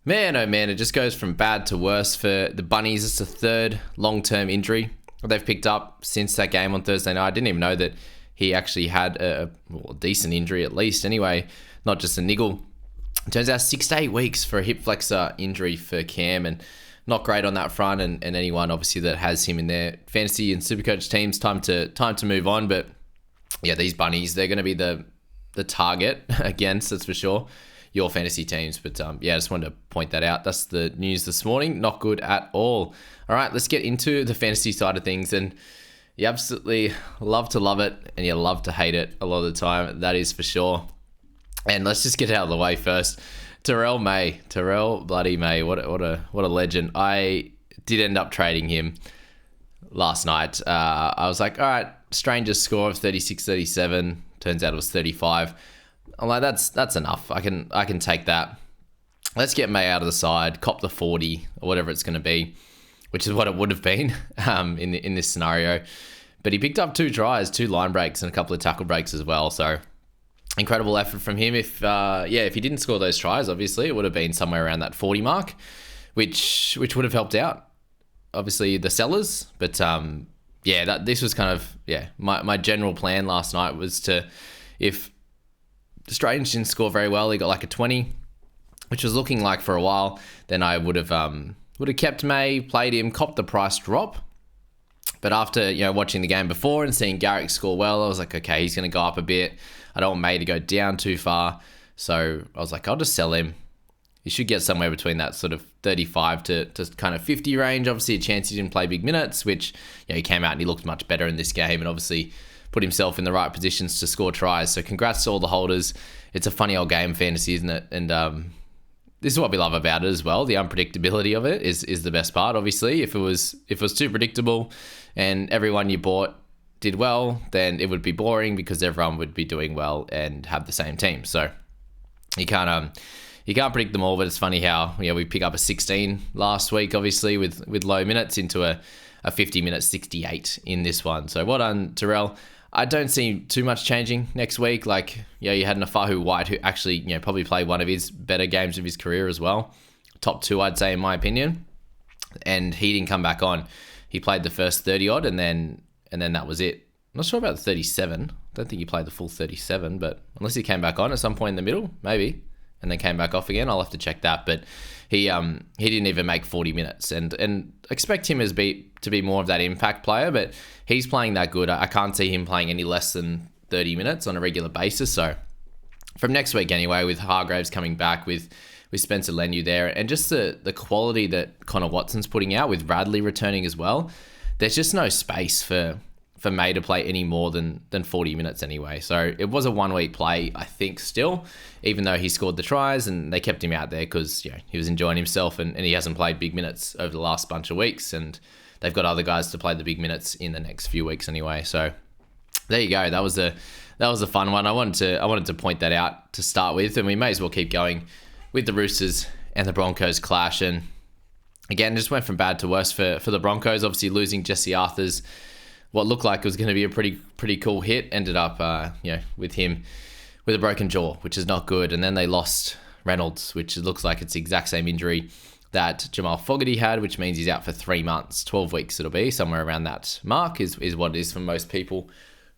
Man, oh man, it just goes from bad to worse for the Bunnies. It's the third long-term injury they've picked up since that game on Thursday night. I didn't even know that he actually had a decent injury at least anyway, not just a niggle. It turns out 6 to 8 weeks for a hip flexor injury for Cam, and not great on that front. And anyone obviously that has him in their fantasy and supercoach teams, time to move on. But yeah, these Bunnies, they're going to be the target against, that's for sure, your fantasy teams. But yeah, I just wanted to point that out. That's the news this morning. Not good at all. All right, let's get into the fantasy side of things. And you absolutely love to love it and you love to hate it a lot of the time. That is for sure. And let's just get out of the way first. Terrell bloody May. What a legend. I did end up trading him last night. I was like, all right, Stranger's score of 36-37. Turns out it was 35. I'm like, that's enough. I can take that. Let's get May out of the side, cop the 40 or whatever it's going to be, which is what it would have been in this scenario. But he picked up 2 tries, 2 line breaks, and a couple of tackle breaks as well. So incredible effort from him. If he didn't score those tries, obviously it would have been somewhere around that 40 mark, which would have helped out, obviously, the sellers. But this was kind of my general plan last night was to, if Strange didn't score very well, he got like a 20, which was looking like for a while, then I would have kept May, played him, copped the price drop. But after watching the game before and seeing Garrick score well, I was like, okay, he's going to go up a bit. I don't want May to go down too far. So I was like, I'll just sell him. He should get somewhere between that sort of 35 to kind of 50 range. Obviously, a chance he didn't play big minutes, which he came out and he looked much better in this game and obviously put himself in the right positions to score tries. So congrats to all the holders. It's a funny old game, fantasy, isn't it? And this is what we love about it as well. The unpredictability of it is the best part. Obviously, if it was too predictable and everyone you bought did well, then it would be boring because everyone would be doing well and have the same team. So you can't predict them all. But it's funny how we pick up a 16 last week, obviously with low minutes, into a 50-minute 68 in this one. So well done, Terrell. I don't see too much changing next week. Like, you had Nafahu White, who actually, probably played one of his better games of his career as well. Top 2, I'd say, in my opinion. And he didn't come back on. He played the first 30 odd, and then that was it. I'm not sure about the 37. I don't think he played the full 37, but unless he came back on at some point in the middle, maybe, and then came back off again, I'll have to check that. But he didn't even make 40 minutes, and expect him to be more of that impact player, but he's playing that good. I can't see him playing any less than 30 minutes on a regular basis. So from next week anyway, with Hargraves coming back, with Spencer Lenu there, and just the quality that Connor Watson's putting out, with Radley returning as well, there's just no space for May to play any more than 40 minutes anyway. So it was a 1 week play, I think, still, even though he scored the tries and they kept him out there because he was enjoying himself and he hasn't played big minutes over the last bunch of weeks, and they've got other guys to play the big minutes in the next few weeks anyway. So there you go. That was a fun one. I wanted to point that out to start with, and we may as well keep going with the Roosters and the Broncos clash. And again, just went from bad to worse for the Broncos. Obviously losing Jesse Arthur's, what looked like was going to be a pretty cool hit, ended up with him with a broken jaw, which is not good. And then they lost Reynolds, which looks like it's the exact same injury that Jamal Fogarty had, which means he's out for 3 months, 12 weeks it'll be, somewhere around that mark is what it is for most people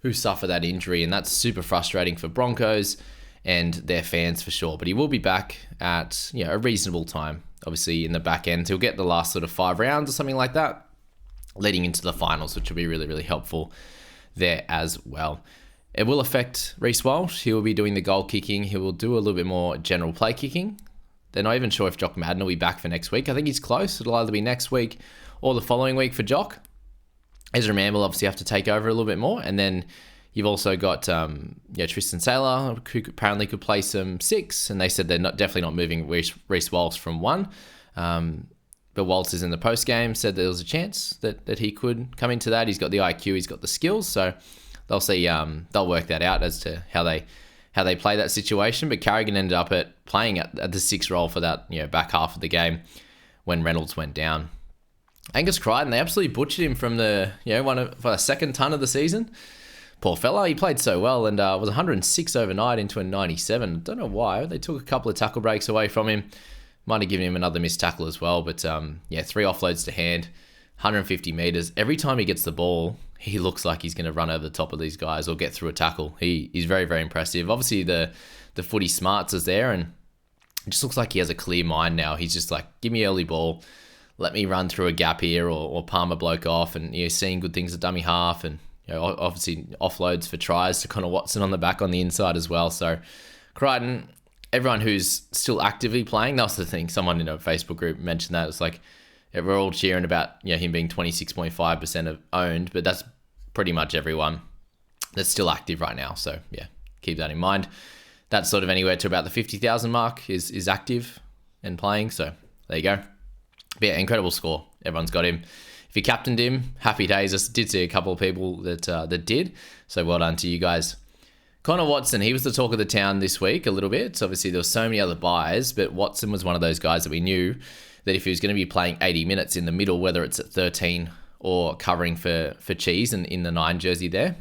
who suffer that injury. And that's super frustrating for Broncos and their fans for sure. But he will be back at a reasonable time. Obviously in the back end, he'll get the last sort of 5 rounds or something like that, leading into the finals, which will be really, really helpful there as well. It will affect Reece Walsh. He will be doing the goal kicking. He will do a little bit more general play kicking. They're not even sure if Jock Madden will be back for next week. I think he's close. It'll either be next week or the following week for Jock. Ezra Mann will obviously have to take over a little bit more. And then you've also got Tristan Saylor, who apparently could play some 6. And they said they're definitely not moving Reece Walsh from 1. But Waltz is in the post game, said there was a chance that he could come into that. He's got the IQ, he's got the skills, so they'll see. They'll work that out as to how they play that situation. But Carrigan ended up playing at the 6 role for that back half of the game when Reynolds went down. Angus Crichton, they absolutely butchered him from the for a second ton of the season. Poor fella, he played so well and was 106 overnight into a 97. Don't know why. They took a couple of tackle breaks away from him. Might have given him another missed tackle as well. But 3 offloads to hand, 150 meters. Every time he gets the ball, he looks like he's going to run over the top of these guys or get through a tackle. He's very, very impressive. Obviously, the footy smarts is there, and it just looks like he has a clear mind now. He's just like, give me early ball, let me run through a gap here or palm a bloke off, and seeing good things at dummy half, and obviously offloads for tries to Connor Watson on the back on the inside as well. So Crichton, everyone who's still actively playing, that was the thing. Someone in a Facebook group mentioned that. It's like, we're all cheering about him being 26.5% of owned, but that's pretty much everyone that's still active right now. So yeah, keep that in mind. That's sort of anywhere to about the 50,000 mark is active and playing. So there you go. But yeah, incredible score. Everyone's got him. If you captained him, happy days. I did see a couple of people that did. So well done to you guys. Connor Watson, he was the talk of the town this week a little bit. So obviously, there were so many other buys, but Watson was one of those guys that we knew that if he was going to be playing 80 minutes in the middle, whether it's at 13 or covering for Cheese and in the 9 jersey there,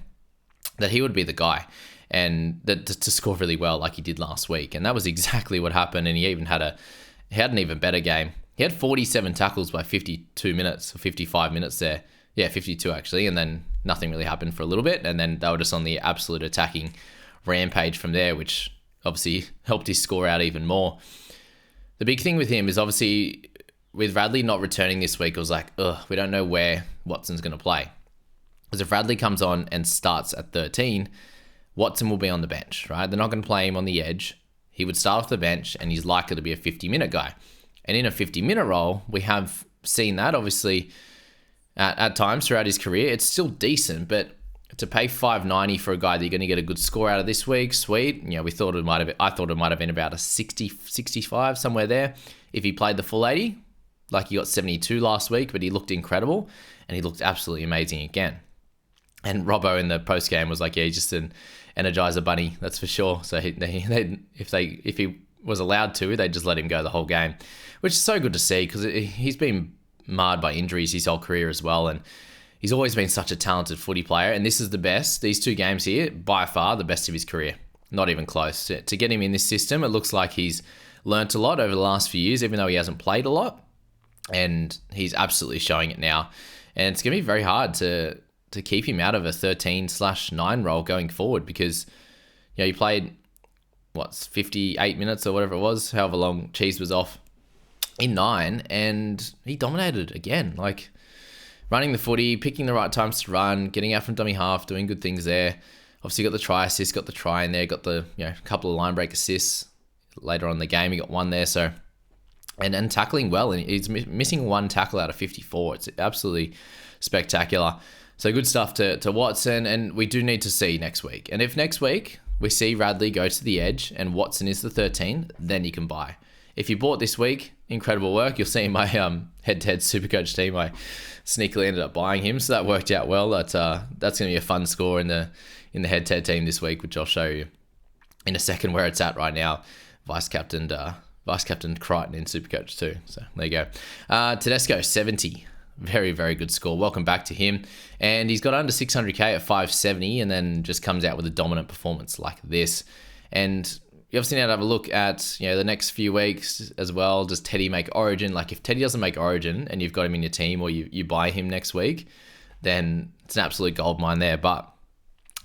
that he would be the guy and that to score really well like he did last week. And that was exactly what happened. And he even had an even better game. He had 47 tackles by 52 minutes or 55 minutes there. Yeah, 52 actually. And then nothing really happened for a little bit. And then they were just on the absolute attacking rampage from there, which obviously helped his score out even more. The big thing with him is obviously with Radley not returning this week, it was like, we don't know where Watson's going to play. Because if Radley comes on and starts at 13, Watson will be on the bench, right? They're not going to play him on the edge. He would start off the bench and he's likely to be a 50-minute guy. And in a 50-minute role, we have seen that obviously at times throughout his career. It's still decent, but to pay $5.90 for a guy that you're going to get a good score out of this week, sweet. I thought it might have been about a 60, 65, somewhere there. If he played the full 80, like he got 72 last week, but he looked incredible and he looked absolutely amazing again. And Robbo in the post game was like, yeah, he's just an Energizer bunny, that's for sure. So if he was allowed to, they'd just let him go the whole game, which is so good to see because he's been marred by injuries his whole career as well. And he's always been such a talented footy player. And this is the best. These 2 games here, by far the best of his career. Not even close. To get him in this system, it looks like he's learnt a lot over the last few years, even though he hasn't played a lot. And he's absolutely showing it now. And it's going to be very hard to keep him out of a 13/9 role going forward because, he played, 58 minutes or whatever it was, however long Cheese was off in 9, and he dominated again. Like, running the footy, picking the right times to run, getting out from dummy half, doing good things there. Obviously got the try assist, got the try in there, got the couple of line break assists later on in the game. He got 1 there, so and tackling well, and he's missing 1 tackle out of 54. It's absolutely spectacular. So good stuff to Watson, and we do need to see next week. And if next week we see Radley go to the edge and Watson is the 13, then you can buy. If you bought this week, incredible work. You'll see in my head-to-head Supercoach team, I sneakily ended up buying him, so that worked out well. That's going to be a fun score in the head-to-head team this week, which I'll show you in a second where it's at right now. Vice captain Crichton in Supercoach too. So there you go. Tedesco 70. Very, very good score. Welcome back to him. And he's got under 600k at 570 and then just comes out with a dominant performance like this. And you obviously need to have a look at the next few weeks as well. Does Teddy make Origin? Like if Teddy doesn't make Origin and you've got him in your team or you buy him next week, then it's an absolute gold mine there. But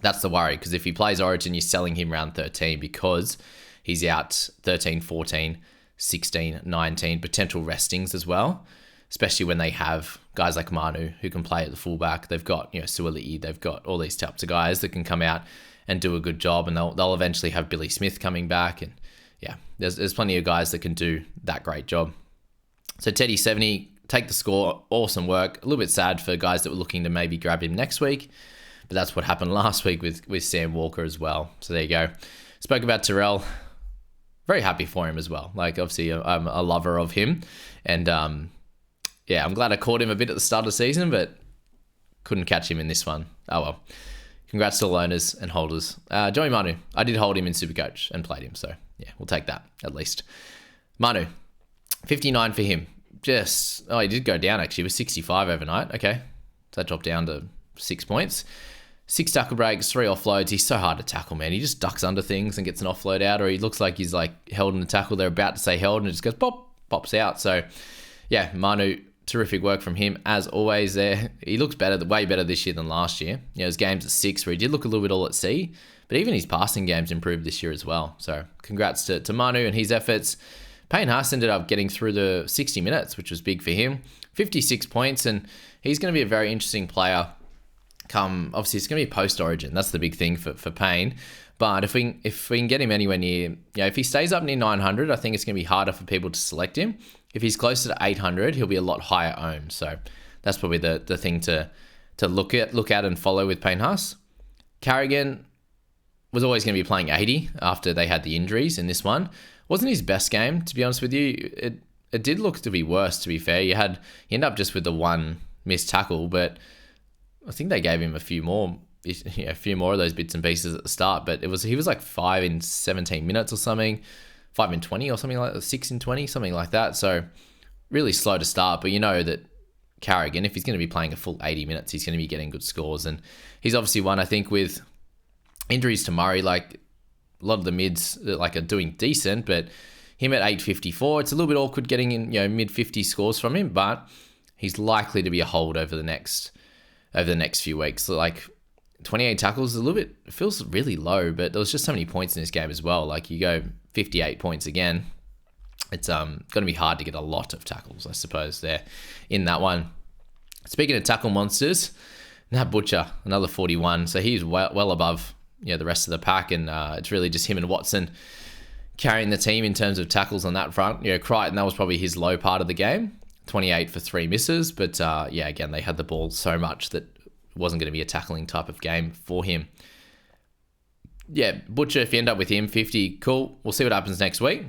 that's the worry because if he plays Origin, you're selling him round 13 because he's out 13, 14, 16, 19, potential restings as well. Especially when they have guys like Manu who can play at the fullback. They've got, Suoli'i. They've got all these types of guys that can come out and do a good job. And they'll eventually have Billy Smith coming back. And yeah, there's plenty of guys that can do that great job. So Teddy 70, take the score. Awesome work. A little bit sad for guys that were looking to maybe grab him next week. But that's what happened last week with Sam Walker as well. So there you go. Spoke about Terrell. Very happy for him as well. Like obviously I'm a lover of him. And yeah, I'm glad I caught him a bit at the start of the season, but couldn't catch him in this one. Oh well. Congrats to all owners and holders. Joey Manu, I did hold him in Supercoach and played him, so yeah, we'll take that at least. Manu, 59 for him. He did go down actually. He was 65 overnight. Okay, so that dropped down to 6 points. 6 tackle breaks, 3 offloads. He's so hard to tackle, man. He just ducks under things and gets an offload out, or he looks like he's like held in the tackle. They're about to say held, and it just goes pop, pops out. So, yeah, Manu, terrific work from him as always there. He looks better, way better this year than last year. His games at 6 where he did look a little bit all at sea, but even his passing games improved this year as well. So congrats to Manu and his efforts. Payne Haas ended up getting through the 60 minutes, which was big for him. 56 points, and he's going to be a very interesting player. Obviously, it's going to be post-Origin. That's the big thing for Payne. But if we can get him anywhere near, if he stays up near 900, I think it's going to be harder for people to select him. If he's closer to 800, he'll be a lot higher owned. So that's probably the thing to look at and follow with Payne Haas. Carrigan was always going to be playing 80 after they had the injuries in this one. Wasn't his best game, to be honest with you. It did look to be worse, to be fair. He ended up just with the one missed tackle, but I think they gave him a few more of those bits and pieces at the start. But he was like 5 in 17 minutes or something, 5 in 20 or something like that, 6 in 20, something like that. So really slow to start, but you know that Carrigan, if he's going to be playing a full 80 minutes, he's going to be getting good scores. And he's obviously one, I think, with injuries to Murray, like a lot of the mids are doing decent, but him at 854, it's a little bit awkward getting in mid 50 scores from him, but he's likely to be a hold over the next few weeks. So 28 tackles, it feels really low, but there was just so many points in this game as well. Like you go 58 points again, it's going to be hard to get a lot of tackles, I suppose, there in that one. Speaking of tackle monsters, Nat Butcher, another 41. So he's well above the rest of the pack, and it's really just him and Watson carrying the team in terms of tackles on that front. Crichton, that was probably his low part of the game, 28 for 3 misses. But again, they had the ball so much that it wasn't going to be a tackling type of game for him. Yeah, Butcher, if you end up with him, 50, cool. We'll see what happens next week.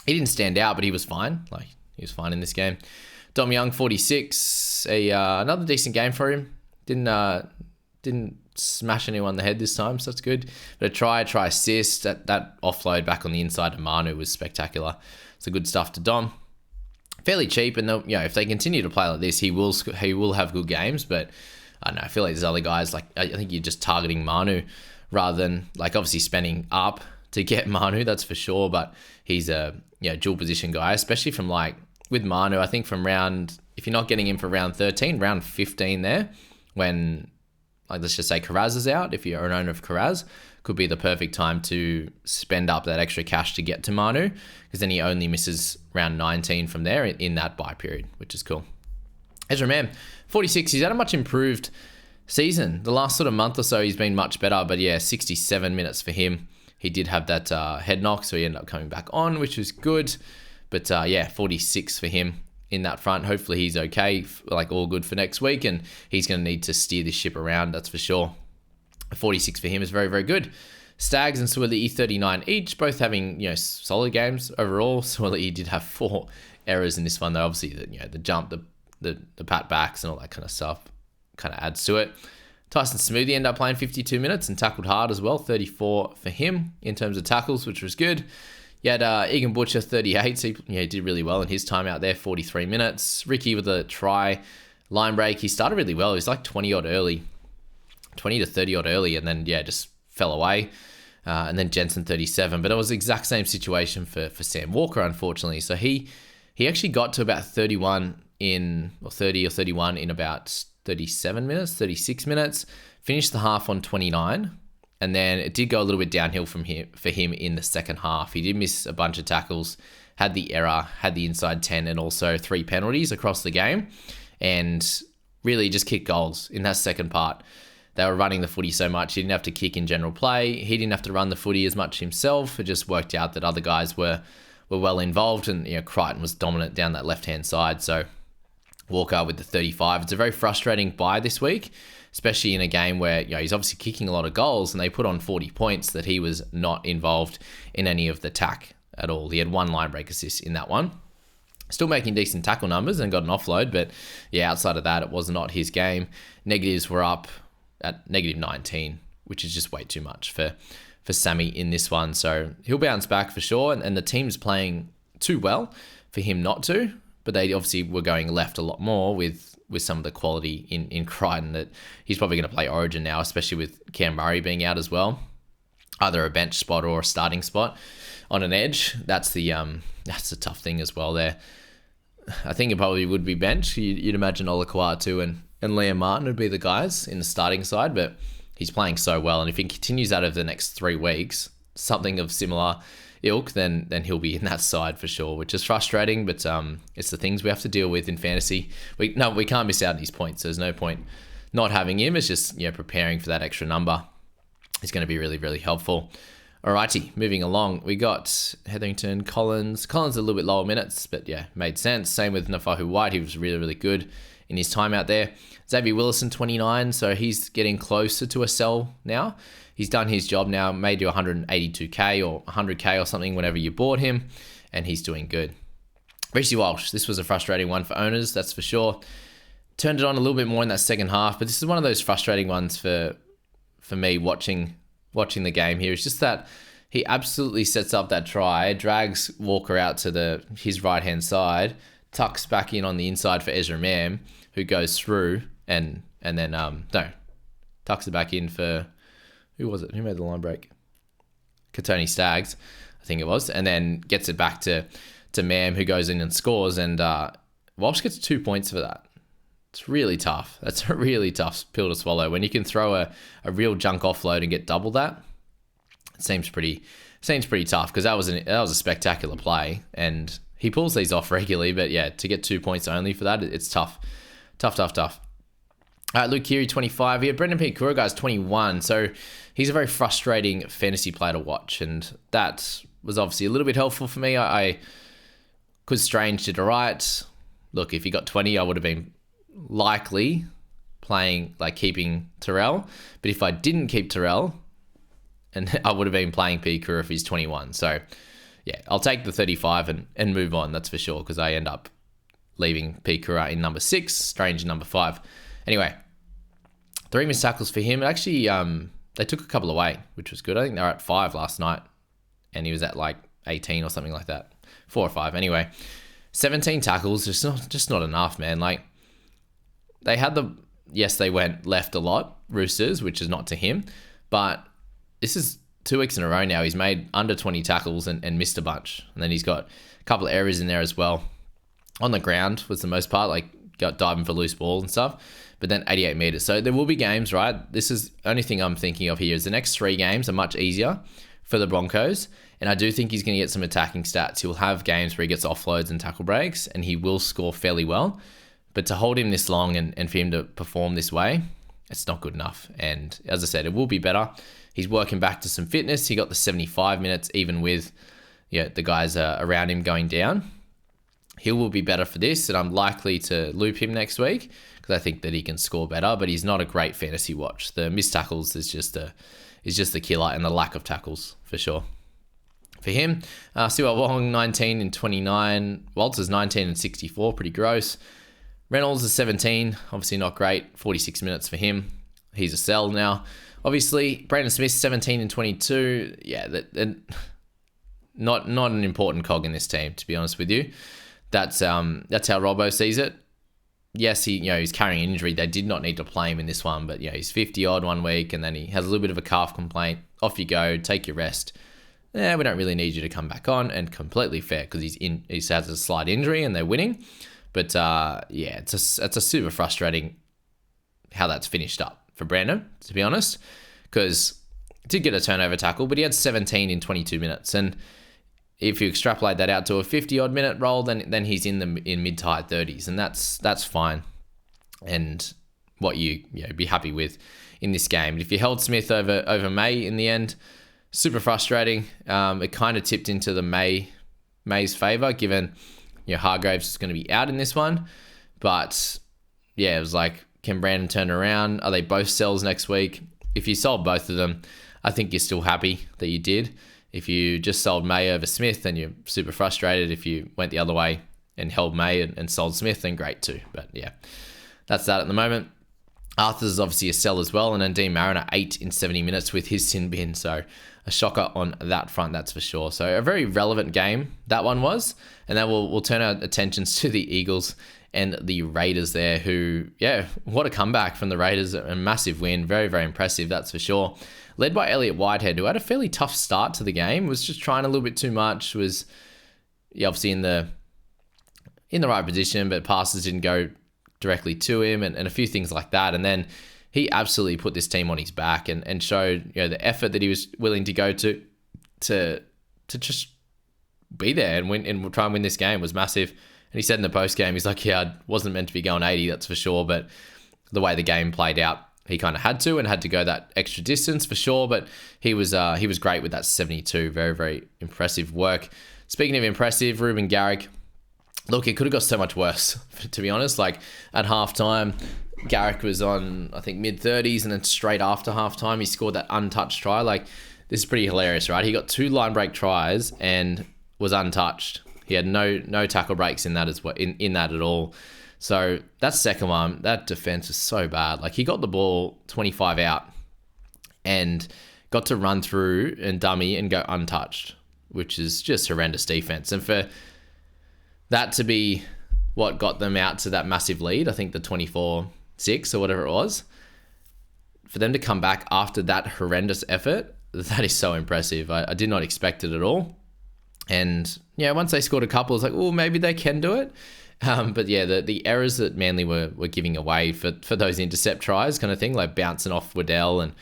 He didn't stand out, but he was fine. He was fine in this game. Dom Young, 46. Another decent game for him. Didn't smash anyone in the head this time, so that's good. But a try assist, that offload back on the inside of Manu was spectacular. So good stuff to Dom. Fairly cheap, and if they continue to play like this, he will have good games. But I don't know, I feel like there's other guys, I think you're just targeting Manu rather than obviously spending up to get Manu, that's for sure. But he's a dual position guy, especially from with Manu. I think from if you're not getting him for round 13, round 15 there, when let's just say Karaz is out, if you're an owner of Karaz, could be the perfect time to spend up that extra cash to get to Manu, because then he only misses round 19 from there in that bye period, which is cool. Ezra Mam, 46. He's had a much improved season. The last sort of month or so, he's been much better, but 67 minutes for him. He did have that head knock, so he ended up coming back on, which was good. But 46 for him in that front. Hopefully he's okay, all good for next week, and he's going to need to steer this ship around, that's for sure. 46 for him is very, very good. Stags and Swilly, 39 each, both having solid games overall. Swilly did have 4 errors in this one, though. Obviously, the jump, the pat backs and all that kind of stuff kind of adds to it. Tyson Smoothie ended up playing 52 minutes and tackled hard as well, 34 for him in terms of tackles, which was good. You had Egan Butcher, 38, so he did really well in his time out there, 43 minutes. Ricky with a try, line break. He started really well. He was 20 to 30 odd early, and then, just fell away. And then Jensen, 37. But it was the exact same situation for Sam Walker, unfortunately. So he actually got to about 30 or 31 in about 37 minutes, 36 minutes. Finished the half on 29. And then it did go a little bit downhill for him in the second half. He did miss a bunch of tackles, had the error, had the inside 10, and also 3 penalties across the game, and really just kicked goals in that second part. They were running the footy so much, he didn't have to kick in general play. He didn't have to run the footy as much himself. It just worked out that other guys were well involved, and Crichton was dominant down that left-hand side. So Walker with the 35. It's a very frustrating bye this week, especially in a game where he's obviously kicking a lot of goals, and they put on 40 points that he was not involved in any of the tack at all. He had 1 line break assist in that one. Still making decent tackle numbers and got an offload, but outside of that, it was not his game. Negatives were up at negative 19, which is just way too much for Sammy in this one. So he'll bounce back for sure, and the team's playing too well for him not to, but they obviously were going left a lot more with some of the quality in Crichton, that he's probably going to play Origin now, especially with Cam Murray being out as well. either a bench spot or a starting spot on an edge. That's the tough thing as well there. I think it probably would be bench. You'd imagine Olakwatu and Liam Martin would be the guys in the starting side, but he's playing so well. And if he continues that over the next 3 weeks, something of similar ilk, then he'll be in that side for sure, which is frustrating, but it's the things we have to deal with in fantasy. We can't miss out on these points. There's no point not having him. It's just preparing for that extra number is going to be really, really helpful. Alrighty, moving along. We got Hetherington, Collins. Collins a little bit lower minutes, but yeah, made sense. Same with Nafahu White. He was really, really good in his time out there. Xavier Willison, 29, so he's getting closer to a sell now. He's done his job now, may do 182k or 100k or something whenever you bought him, and he's doing good. Reece Walsh, this was a frustrating one for owners, that's for sure. Turned it on a little bit more in that second half, but this is one of those frustrating ones for me watching the game here. It's just that he absolutely sets up that try, drags Walker out to his right-hand side, tucks back in on the inside for Ezra Mam, who goes through and then tucks it back in for, who was it? Who made the line break? Katoni Staggs, I think it was, and then gets it back to Mam, who goes in and scores, and Walsh gets 2 points for that. It's really tough. That's a really tough pill to swallow. When you can throw a real junk offload and get double that, it seems pretty tough, because that was a spectacular play, and he pulls these off regularly, but yeah, to get 2 points only for that, it's tough. Luke Keary, 25 here. Brendan Pikura, guys, 21. So he's a very frustrating fantasy player to watch, and that was obviously a little bit helpful for me. Because Strange did all right. Look, if he got 20, I would have been likely keeping Terrell. But if I didn't keep Terrell, and I would have been playing Pikura if he's 21. So yeah, I'll take the 35 and move on, that's for sure, because I end up leaving Pikura in number 6, Strange in number 5. Anyway, 3 missed tackles for him. Actually, they took a couple away, which was good. I think they were at 5 last night, and he was at 18 or something like that. 4 or 5. Anyway, 17 tackles, just not enough, man. They went left a lot, Roosters, which is not to him, but this is 2 weeks in a row now. He's made under 20 tackles and missed a bunch. And then he's got a couple of errors in there as well. On the ground was the most part, got diving for loose ball and stuff, but then 88 meters. So there will be games, right? This is the only thing I'm thinking of here is the next 3 games are much easier for the Broncos. And I do think he's going to get some attacking stats. He'll have games where he gets offloads and tackle breaks, and he will score fairly well. But to hold him this long and for him to perform this way, it's not good enough. And as I said, it will be better. He's working back to some fitness. He got the 75 minutes, even with the guys around him going down. He will be better for this, and I'm likely to loop him next week because I think that he can score better, but he's not a great fantasy watch. The missed tackles is just the killer, and the lack of tackles for sure. For him, Siwa Wong, 19 and 29. Walters, 19 and 64, pretty gross. Reynolds is 17, obviously not great. 46 minutes for him. He's a sell now. Obviously, Brandon Smith, 17 and 22. Yeah, not an important cog in this team, to be honest with you. That's how Robbo sees it. Yes, he's carrying an injury. They did not need to play him in this one, but he's 50 odd 1 week, and then he has a little bit of a calf complaint. Off you go, take your rest. We don't really need you to come back on, and completely fair because he has a slight injury and they're winning. But it's a super frustrating how that's finished up for Brandon, to be honest, because he did get a turnover tackle, but he had 17 in 22 minutes, and if you extrapolate that out to a 50-odd minute role, then he's in mid to high 30s, and that's fine, and what you be happy with in this game. If you held Smith over May in the end, super frustrating. It kind of tipped into the May's favour, given Hargraves is going to be out in this one, but yeah, it was can Brandon turn around? Are they both sells next week? If you sold both of them, I think you're still happy that you did. If you just sold May over Smith, then you're super frustrated. If you went the other way and held May and sold Smith, then great too. But yeah, that's that at the moment. Arthur's obviously a sell as well, and then Dean Mariner 8 in 70 minutes with his sin bin. So a shocker on that front, that's for sure. So a very relevant game that one was. And then we'll turn our attentions to the Eagles and the Raiders there, who, yeah, what a comeback from the Raiders. A massive win. Very, very impressive, that's for sure. Led by Elliot Whitehead, who had a fairly tough start to the game, was just trying a little bit too much, was obviously in the right position, but passes didn't go directly to him and a few things like that. And then he absolutely put this team on his back and showed, the effort that he was willing to go to just be there and win and try and win this game was massive. And he said in the post game, he's like, I wasn't meant to be going 80, that's for sure. But the way the game played out, he kind of had to go that extra distance for sure. But he was great with that 72. Very, very impressive work. Speaking of impressive, Ruben Garrick, look, it could have got so much worse, to be honest. Like at halftime, Garrick was on, I think, mid-30s, and then straight after halftime, he scored that untouched try. Like, this is pretty hilarious, right? He got 2 line break tries and was untouched. He had no tackle breaks in that as well, in that at all. So that second one, that defense was so bad. Like, he got the ball 25 out and got to run through and dummy and go untouched, which is just horrendous defense. And for that to be what got them out to that massive lead, I think the 24-6 or whatever it was, for them to come back after that horrendous effort, that is so impressive. I did not expect it at all. And yeah, once they scored a couple, it's like, oh, maybe they can do it. But yeah, the errors that Manly were giving away for those intercept tries kind of thing, like bouncing off Waddell, and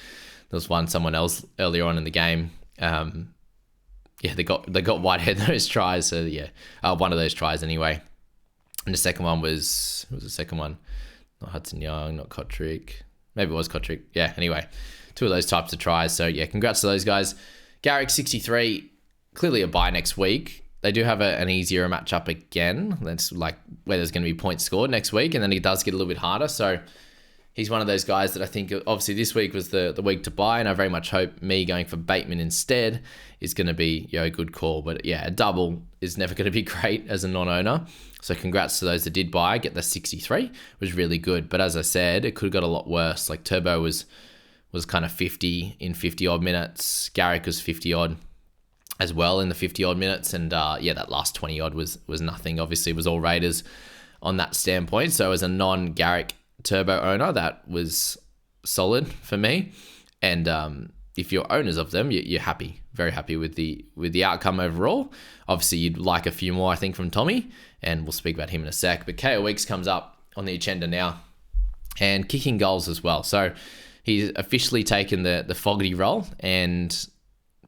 there was someone else earlier on in the game. Yeah, they got Whitehead those tries. So yeah, one of those tries anyway. And the second one was the second one? Not Hudson Young, not Kotrick. Maybe it was Kotrick. Yeah, anyway, 2 of those types of tries. So yeah, congrats to those guys. Garrick 63, clearly a bye next week. They do have an easier matchup again. That's like where there's going to be points scored next week, and then it does get a little bit harder. So he's one of those guys that I think, obviously this week was the week to buy, and I very much hope me going for Bateman instead is going to be a good call. But yeah, a double is never going to be great as a non-owner. So congrats to those that did buy. Get the 63 was really good. But as I said, it could have got a lot worse. Like Turbo was kind of 50 in 50 odd minutes. Garrick was 50 odd as well in the 50 odd minutes. And yeah, that last 20 odd was nothing. Obviously, it was all Raiders on that standpoint. So as a non-Garrick Turbo owner, that was solid for me. And if you're owners of them, you're happy, very happy with the outcome overall. Obviously, you'd like a few more, I think, from Tommy, and we'll speak about him in a sec. But KO Weeks comes up on the agenda now, and kicking goals as well. So he's officially taken the Fogarty role, and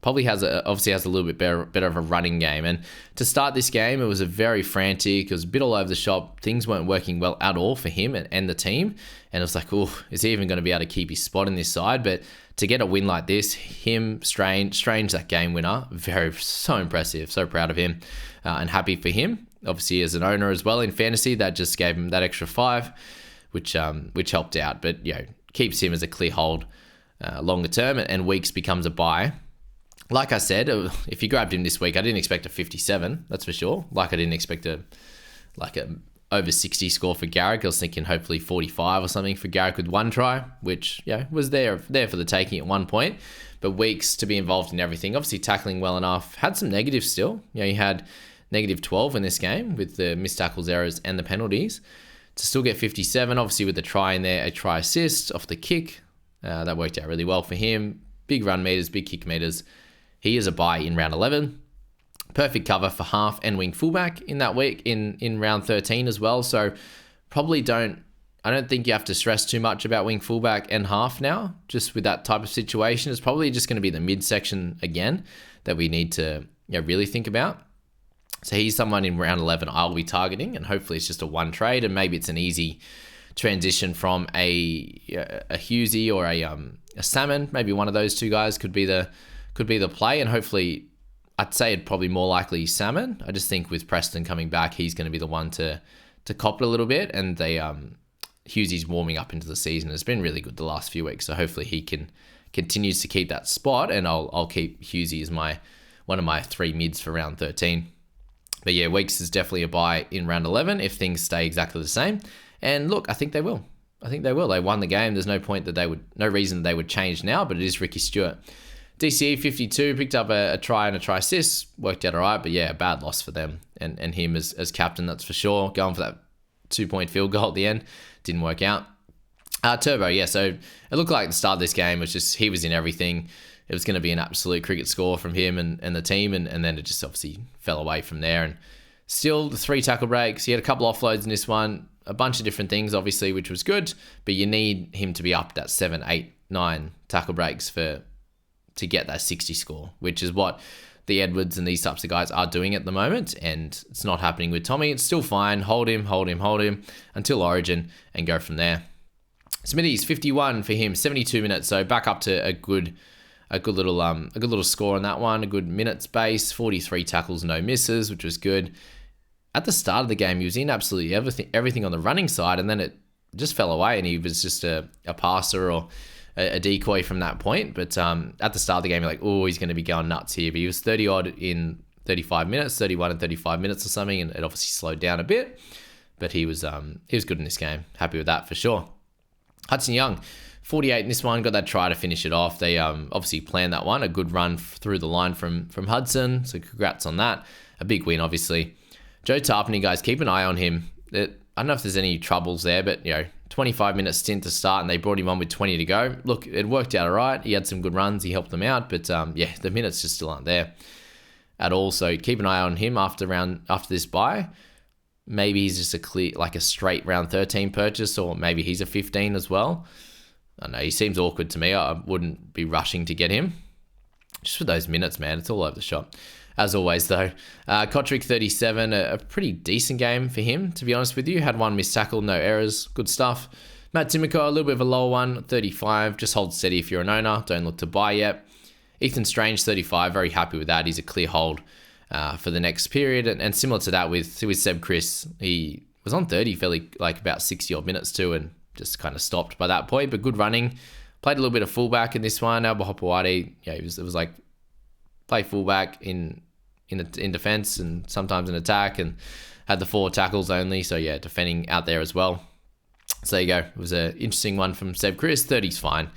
probably obviously has a little bit better of a running game. And to start this game, it was a very frantic, it was a bit all over the shop. Things weren't working well at all for him and the team. And it was like, oh, is he even going to be able to keep his spot in this side? But to get a win like this, Strange, that game winner, so impressive. So proud of him and happy for him. Obviously, as an owner as well in fantasy, that just gave him that extra 5, which helped out. But keeps him as a clear hold longer term, and Weeks becomes a buy. Like I said, if you grabbed him this week, I didn't expect a 57, that's for sure. Like I didn't expect a over 60 score for Garrick. I was thinking hopefully 45 or something for Garrick with 1 try, which was there for the taking at one point. But Weeks to be involved in everything, obviously tackling well enough, had some negatives still. He had negative 12 in this game with the missed tackles, errors, and the penalties. To still get 57, obviously with the try in there, a try assist off the kick. That worked out really well for him. Big run meters, big kick meters. He is a buy in round 11. Perfect cover for half and wing fullback in that week in round 13 as well. So probably I don't think you have to stress too much about wing fullback and half now, just with that type of situation. It's probably just going to be the midsection again that we need to really think about. So he's someone in round 11 I'll be targeting, and hopefully it's just a 1 trade, and maybe it's an easy transition from a Hughesy or a Salmon. Maybe one of those 2 guys could be the play, and hopefully I'd say it'd probably more likely Salmon. I just think with Preston coming back, he's going to be the one to cop it a little bit, and Hughesy's warming up into the season. It's been really good the last few weeks, so hopefully he continues to keep that spot, and I'll keep Hughesy as one of my 3 mids for round 13. But yeah, Weeks is definitely a buy in round 11 if things stay exactly the same. And look, I think they will. I think they will. They won the game. There's no reason they would change now, but it is Ricky Stewart. DCE 52 picked up a try and a try assist. Worked out all right, but yeah, a bad loss for them and him as captain, that's for sure. Going for that 2-point field goal at the end. Didn't work out. Turbo, yeah, so it looked like the start of this game was just he was in everything. It was going to be an absolute cricket score from him and the team, and then it just obviously fell away from there. And still, the 3 tackle breaks. He had a couple offloads in this one, a bunch of different things, obviously, which was good, but you need him to be up that 7, 8, 9 tackle breaks to get that 60 score, which is what the Edwards and these types of guys are doing at the moment, and it's not happening with Tommy. It's still fine. Hold him until Origin and go from there. Smithy's 51 for him, 72 minutes, so back up to a good little score on that one, a good minutes base, 43 tackles, no misses, which was good. At the start of the game, he was in absolutely everything on the running side, and then it just fell away, and he was just a passer or a decoy from that point. But at the start of the game, you're like, oh, he's going to be going nuts here. But he was 30-odd in 35 minutes, 31 and 35 minutes or something, and it obviously slowed down a bit. But he was good in this game. Happy with that for sure. Hudson Young, 48 in this one, got that try to finish it off. They obviously planned that one, a good run through the line from Hudson, so congrats on that. A big win, obviously. Joe Tarpany, guys, keep an eye on him. I don't know if there's any troubles there, but 25-minute stint to start, and they brought him on with 20 to go. Look, it worked out all right. He had some good runs. He helped them out, but the minutes just still aren't there at all. So keep an eye on him after this bye. Maybe he's just a straight round 13 purchase, or maybe he's a 15 as well. I don't know. He seems awkward to me. I wouldn't be rushing to get him. Just for those minutes, man. It's all over the shop. As always, though. Kotrick, 37. A pretty decent game for him, to be honest with you. Had 1 missed tackle, no errors. Good stuff. Matt Timoko, a little bit of a lower one, 35. Just hold steady if you're an owner. Don't look to buy yet. Ethan Strange, 35. Very happy with that. He's a clear hold for the next period. And similar to that with Seb Chris, he was on 30 fairly, about 60 odd minutes too, and just kind of stopped by that point. But good running. Played a little bit of fullback in this one. Alba Hopewadi, it was like play fullback in defense and sometimes in attack, and had the 4 tackles only. So yeah, defending out there as well. So there you go. It was an interesting one from Seb Chris. 30's fine.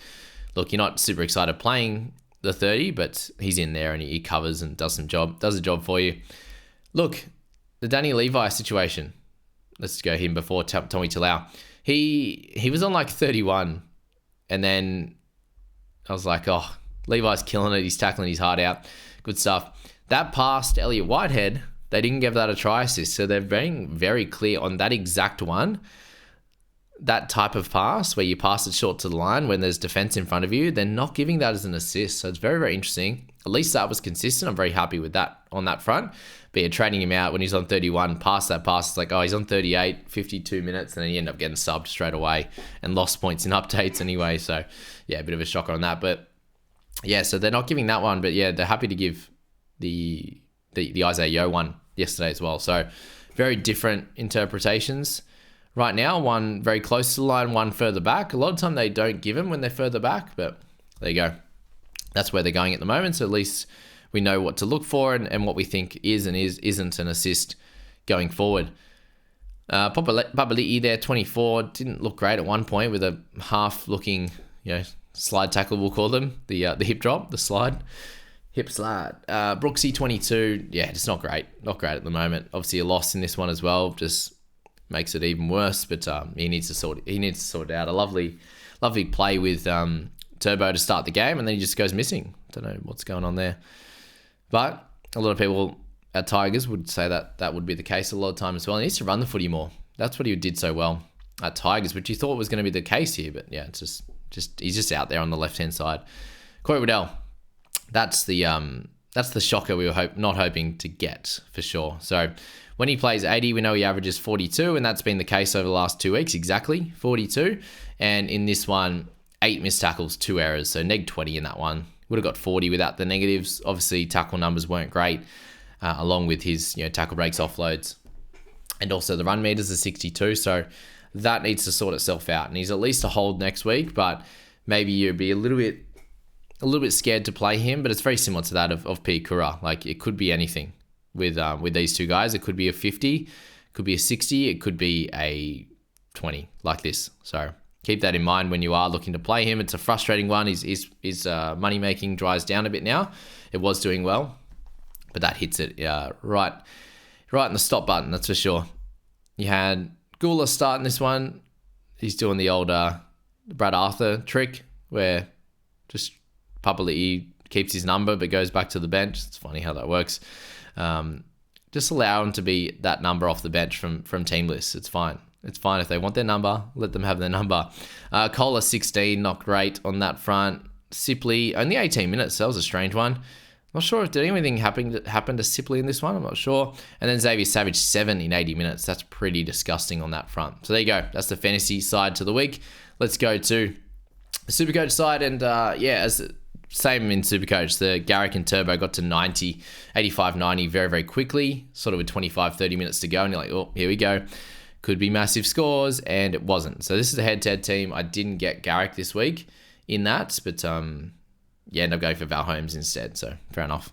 Look, you're not super excited playing the 30, but he's in there and he covers and does a job for you. Look, the Danny Levi situation. Let's go him before Tommy Talau. He was on 31, and then I was like, oh, Levi's killing it. He's tackling his heart out. Good stuff. That pass to Elliot Whitehead, they didn't give that a try assist, so they're being very clear on that exact one. That type of pass where you pass it short to the line when there's defense in front of you, they're not giving that as an assist. So it's very, very interesting. At least that was consistent. I'm very happy with that on that front. But yeah, trading him out when he's on 31, past that pass, it's like, oh, he's on 38, 52 minutes, and then you end up getting subbed straight away and lost points in updates anyway. So yeah, a bit of a shocker on that. But yeah, so they're not giving that one, but yeah, they're happy to give the Isaiah Yeo one yesterday as well. So very different interpretations. Right now, one very close to the line, one further back. A lot of time they don't give them when they're further back, but there you go. That's where they're going at the moment. So at least we know what to look for and what we think is and isn't an assist going forward. Babali'i there, 24, didn't look great at one point with a half-looking, slide tackle, we'll call them, the hip drop, the slide. Hip slide. Brooksy, 22, yeah, just not great. Not great at the moment. Obviously a loss in this one as well, just makes it even worse, but he needs to sort it out. A lovely play with Turbo to start the game, and then he just goes missing. Don't know what's going on there. But a lot of people at Tigers would say that would be the case a lot of time as well. He needs to run the footy more. That's what he did so well at Tigers, which you thought was going to be the case here, but yeah, it's just he's just out there on the left-hand side. Corey Waddell, that's the shocker we were not hoping to get for sure. So when he plays 80, we know he averages 42, and that's been the case over the last 2 weeks, exactly, 42. And in this one, 8 missed tackles, 2 errors, so neg 20 in that one. Would have got 40 without the negatives. Obviously, tackle numbers weren't great, along with his tackle breaks, offloads, and also the run meters are 62, so that needs to sort itself out. And he's at least a hold next week, but maybe you'd be a little bit scared to play him, but it's very similar to that of P. Kura. Like, it could be anything with these two guys. It could be a 50, it could be a 60, it could be a 20 like this. So keep that in mind when you are looking to play him. It's a frustrating one. His money making dries down a bit now. It was doing well, but that hits it right in the stop button, that's for sure. You had Gula starting this one. He's doing the old Brad Arthur trick where just Papali'i keeps his number but goes back to the bench. It's funny how that works. Just allow him to be that number off the bench from team lists. It's fine. It's fine if they want their number. Let them have their number. Kohler 16, not great on that front. Sipley, only 18 minutes. That was a strange one. Not sure if did anything happen to Sipley in this one. I'm not sure. And then Xavier Savage 7 in 80 minutes. That's pretty disgusting on that front. So there you go. That's the fantasy side to the week. Let's go to the Supercoach side. And same in Supercoach. The Garrick and Turbo got to 90, 85, 90 very, very quickly. Sort of with 25, 30 minutes to go. And you're like, oh, here we go. Could be massive scores. And it wasn't. So this is a head-to-head team. I didn't get Garrick this week in that. But end up going for Val Holmes instead. So fair enough.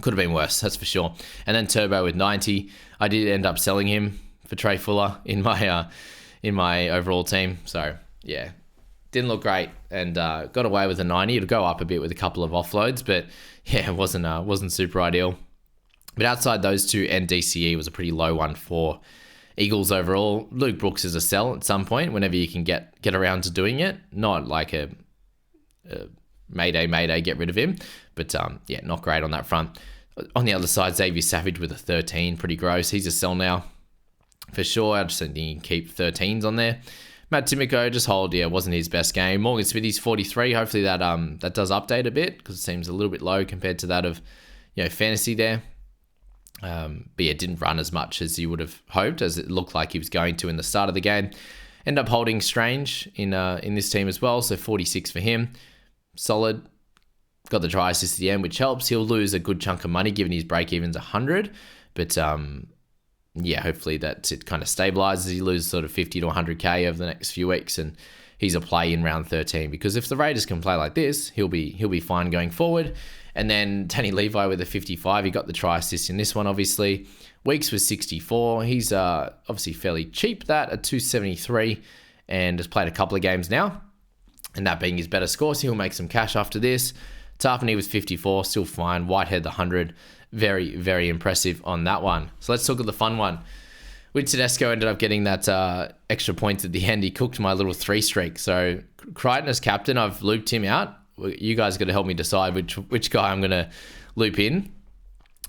Could have been worse, that's for sure. And then Turbo with 90. I did end up selling him for Trey Fuller in my overall team. So yeah, didn't look great and got away with a 90. It'll go up a bit with a couple of offloads, but yeah, it wasn't super ideal. But outside those two and DCE was a pretty low one for Eagles overall. Luke Brooks is a sell at some point whenever you can get around to doing it. Not like a Mayday, get rid of him. But not great on that front. On the other side, Xavier Savage with a 13, pretty gross. He's a sell now for sure. I just think you can keep 13s on there. Matt Timoko, just hold. Yeah, wasn't his best game. Morgan Smithy's 43. Hopefully that does update a bit because it seems a little bit low compared to that of fantasy there. But yeah, didn't run as much as you would have hoped, as it looked like he was going to in the start of the game. End up holding Strange in this team as well, so 46 for him. Solid. Got the try assist at the end, which helps. He'll lose a good chunk of money given his break-even's 100. But hopefully it kind of stabilizes. He loses sort of 50 to 100k over the next few weeks, and he's a play in round 13. Because if the Raiders can play like this, he'll be fine going forward. And then Danny Levi with a 55. He got the try assist in this one, obviously. Weeks was 64. He's obviously fairly cheap, that at 273, and has played a couple of games now. And that being his better score, so he'll make some cash after this. Tarpany was 54, still fine. Whitehead, the 100. Very, very impressive on that one. So let's talk of the fun one. With Tedesco ended up getting that extra point at the end. He cooked my little 3 streak. So Crichton as captain, I've looped him out. You guys got to help me decide which guy I'm going to loop in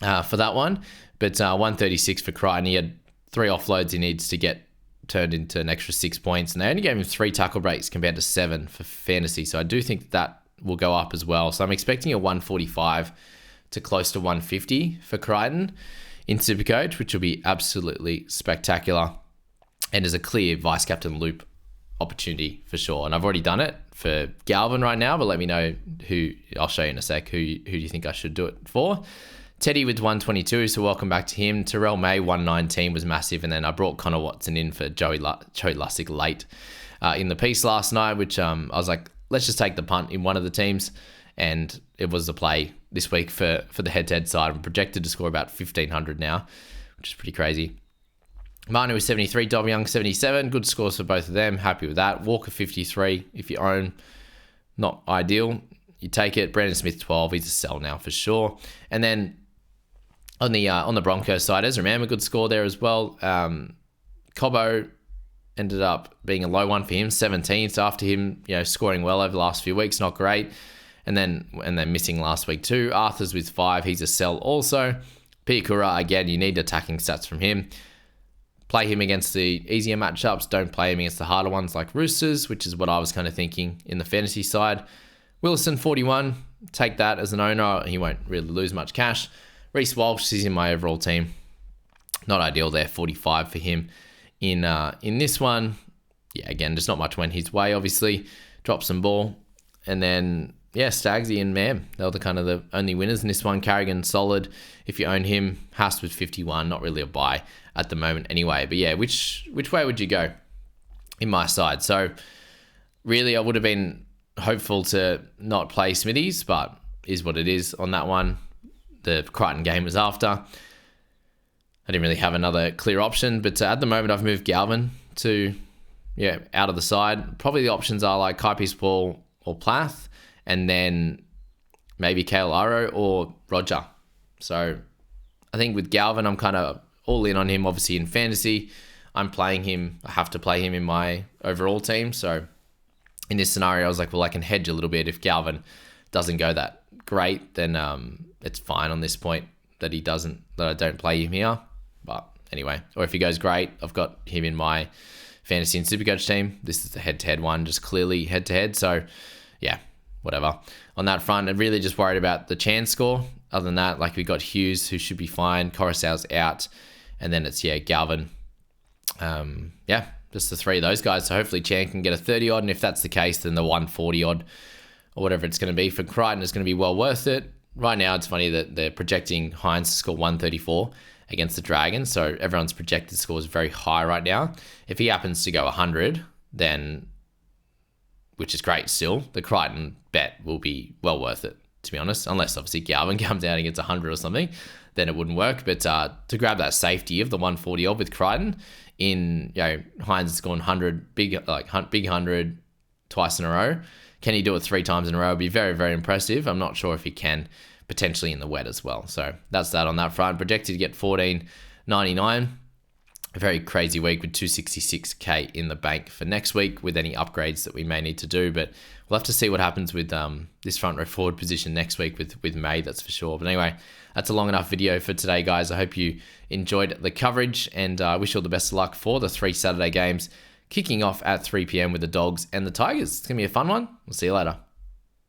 for that one. But 136 for Crichton. He had 3 offloads he needs to get turned into an extra 6 points. And they only gave him 3 tackle breaks compared to 7 for fantasy. So I do think that will go up as well. So I'm expecting a 145 to close to 150 for Crichton in Supercoach, which will be absolutely spectacular. And is a clear vice captain loop opportunity for sure. And I've already done it for Galvin right now, but let me know who, I'll show you in a sec, who do you think I should do it for. Teddy with 122, so welcome back to him. Terrell May, 119 was massive. And then I brought Connor Watson in for Joey Lussick late in the piece last night, which I was like, let's just take the punt in one of the teams. And it was the play this week for the head-to-head side. I'm projected to score about 1,500 now, which is pretty crazy. Manu was 73, Dom Young 77. Good scores for both of them. Happy with that. Walker 53 if you own. Not ideal. You take it. Brandon Smith 12. He's a sell now for sure. And then on the Broncos side, Ezra Mam, a good score there as well. Cobbo ended up being a low one for him, 17th after him, scoring well over the last few weeks. Not great. And then missing last week too. Arthur's with 5. He's a sell also. Piakura, again, you need attacking stats from him. Play him against the easier matchups. Don't play him against the harder ones like Roosters, which is what I was kind of thinking in the fantasy side. Wilson, 41. Take that as an owner. He won't really lose much cash. Reece Walsh is in my overall team. Not ideal there. 45 for him in this one. Yeah, again, just not much went his way, obviously. Dropped some ball. And then, Stagsy and Mam. They were the only winners in this one. Carrigan, solid. If you own him, Haas with 51. Not really a buy at the moment anyway. But which way would you go in my side? So really, I would have been hopeful to not play Smithies, but is what it is on that one. The Crichton game was after. I didn't really have another clear option, but at the moment I've moved Galvin to out of the side. Probably the options are like Kaipi's Paul or Plath, and then maybe Kale Aro or Roger. So I think with Galvin, I'm kind of all in on him, obviously in fantasy. I'm playing him. I have to play him in my overall team. So in this scenario, I was like, well, I can hedge a little bit. If Galvin doesn't go that great, then it's fine on this point that I don't play him here. But anyway, or if he goes great, I've got him in my fantasy and supercoach team. This is the head-to-head one, just clearly head-to-head. So yeah, whatever. On that front, I'm really just worried about the chance score. Other than that, like we got Hughes, who should be fine. Coruscant's out. And then it's, Galvin. Just the three of those guys. So hopefully Chan can get a 30-odd. And if that's the case, then the 140-odd or whatever it's going to be for Crichton is going to be well worth it. Right now, it's funny that they're projecting Hines to score 134 against the Dragons. So everyone's projected score is very high right now. If he happens to go 100, then, which is great still, the Crichton bet will be well worth it, to be honest. Unless, obviously, Galvin comes out and gets 100 or something, then it wouldn't work. But to grab that safety of the 140 odd with Crichton in, Hines has gone 100, big 100 twice in a row. Can he do it 3 times in a row? It'd be very, very impressive. I'm not sure if he can, potentially in the wet as well. So that's that on that front. Projected to get 14.99. A very crazy week with 266k in the bank for next week with any upgrades that we may need to do. But we'll have to see what happens with this front row forward position next week with May, that's for sure. But anyway, that's a long enough video for today, guys. I hope you enjoyed the coverage, and I wish you all the best of luck for the 3 Saturday games kicking off at 3 p.m. with the Dogs and the Tigers. It's going to be a fun one. We'll see you later.